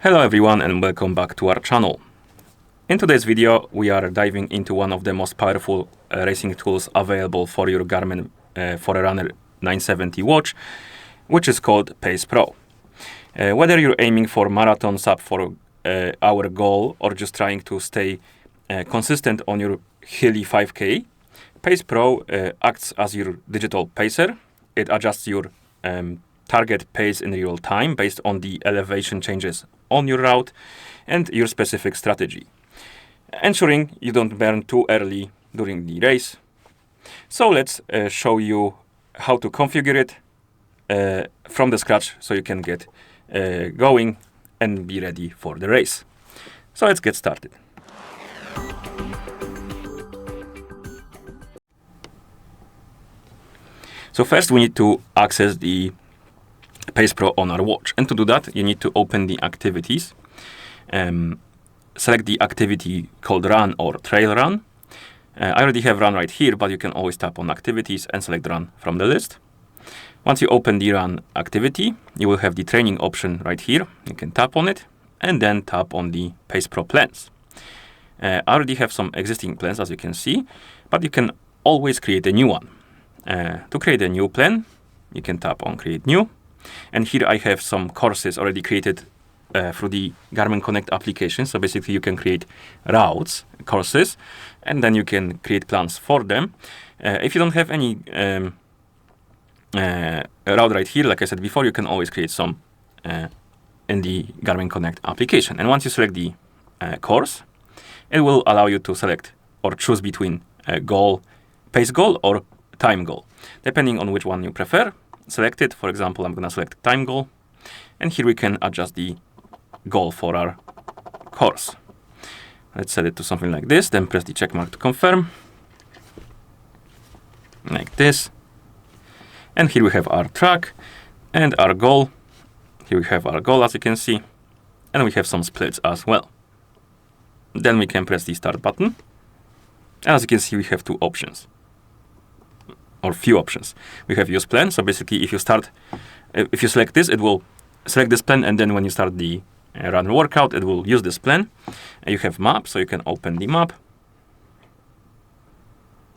Hello everyone and welcome back to our channel. In today's video we are diving into one of the most powerful racing tools available for your Garmin Forerunner 970 watch, which is called PacePro. Whether you're aiming for marathon sub-4-hour goal or just trying to stay consistent on your hilly 5K, PacePro acts as your digital pacer. It adjusts your target pace in real time based on the elevation changes on your route and your specific strategy, ensuring you don't burn too early during the race. So let's show you how to configure it from the scratch so you can get going and be ready for the race. So let's get started. So first we need to access the PacePro on our watch, and to do that you need to open the activities, select the activity called run or trail run. I already have run right here, but you can always tap on activities and select run from the list. Once you open the run activity, you will have the training option right here. You can tap on it and then tap on the PacePro plans. I already have some existing plans, as you can see, but you can always create a new one. To create a new plan, you can tap on create new. And here I have some courses already created through the Garmin Connect application. So basically you can create routes, courses, and then you can create plans for them. If you don't have any route right here, like I said before, you can always create some in the Garmin Connect application. And once you select the course, it will allow you to select or choose between a goal, pace goal or time goal, depending on which one you prefer. Select it. For example, I'm going to select time goal, and here we can adjust the goal for our course. Let's set it to something like this, then press the check mark to confirm, like this. And here we have our track and our goal. Here we have our goal, as you can see, and we have some splits as well. Then we can press the start button, and as you can see, we have two options, or few options. We have use plan. So basically if you select this, it will select this plan, and then when you start the run workout, it will use this plan. And you have map, so you can open the map.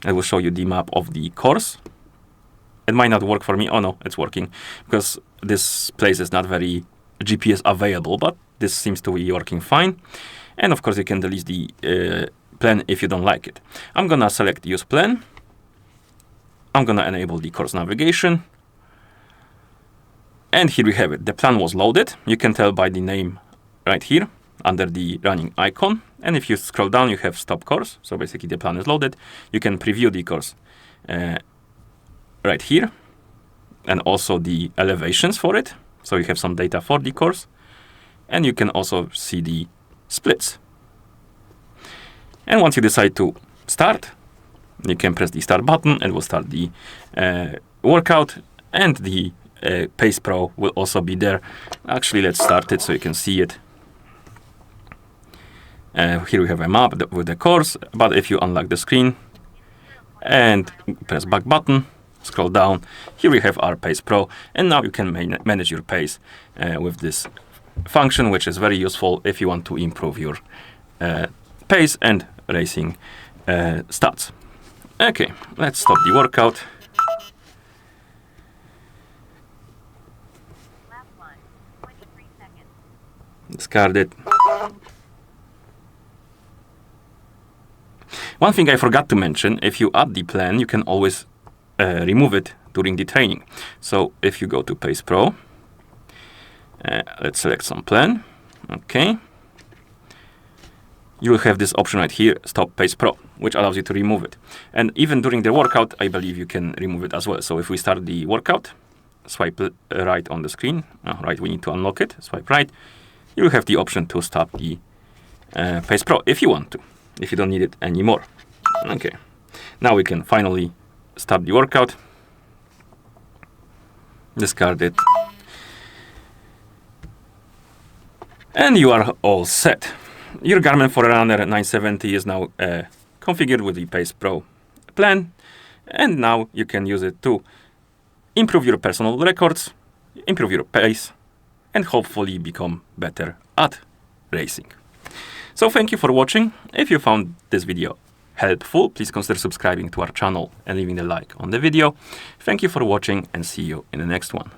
I will show you the map of the course. It might not work for me. Oh no, it's working, because this place is not very GPS available, but this seems to be working fine. And of course you can delete the plan if you don't like it. I'm gonna select use plan. I'm going to enable the course navigation. And here we have it. The plan was loaded. You can tell by the name right here under the running icon. And if you scroll down, you have stop course. So basically the plan is loaded. You can preview the course right here. And also the elevations for it. So you have some data for the course. And you can also see the splits. And once you decide to start, you can press the start button and will start the workout, and the PacePro will also be there. Actually, let's start it so you can see it. Here we have a map with the course, but if you unlock the screen and press back button, scroll down, here we have our PacePro, and now you can manage your pace with this function, which is very useful if you want to improve your pace and racing stats. Okay, let's stop the workout. Discard it. One thing I forgot to mention, if you add the plan, you can always remove it during the training. So if you go to PacePro, let's select some plan. Okay. You will have this option right here, Stop PacePro, which allows you to remove it. And even during the workout, I believe you can remove it as well. So if we start the workout, swipe right on the screen. Right, we need to unlock it. Swipe right. You will have the option to stop the PacePro if you want to, if you don't need it anymore. Okay, now we can finally start the workout. Discard it. And you are all set. Your Garmin Forerunner 970 is now configured with the PacePro plan, and now you can use it to improve your personal records, improve your pace, and hopefully become better at racing. So thank you for watching. If you found this video helpful, please consider subscribing to our channel and leaving a like on the video. Thank you for watching and see you in the next one.